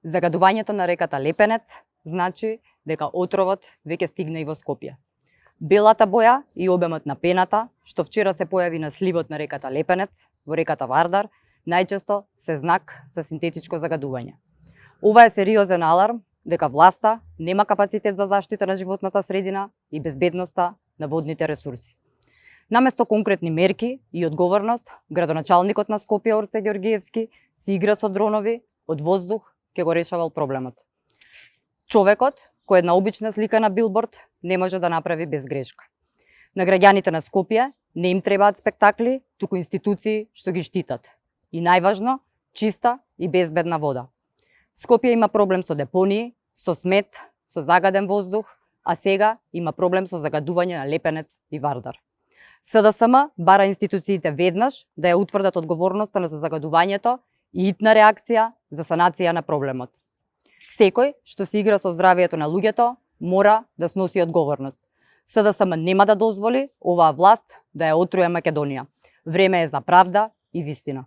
Загадувањето на реката Лепенец значи дека отровот веќе стигна и во Скопје. Белата боја и обемот на пената, што вчера се појави на сливот на реката Лепенец во реката Вардар, најчесто се знак за синтетичко загадување. Ова е сериозен аларм дека власта нема капацитет за заштита на животната средина и безбедноста на водните ресурси. Наместо конкретни мерки и одговорност, градоначалникот на Скопје Орце Ѓоргиевски си игра со дронови од воздух ќе го решавал проблемот. Човекот, кој една обична слика на билборд, не може да направи без грешка. На граѓаните на Скопје не им требаат спектакли, туку институции што ги штитат. И најважно, чиста и безбедна вода. Скопје има проблем со депонии, со смет, со загаден воздух, а сега има проблем со загадување на Лепенец и Вардар. СДСМ бара институциите веднаш да ја утврдат одговорноста на загадувањето и итна реакција за санација на проблемот. Секој што се игра со здравието на луѓето мора да сноси одговорност. СДСМ нема да дозволи оваа власт да ја отруе Македонија. Време е за правда и вистина.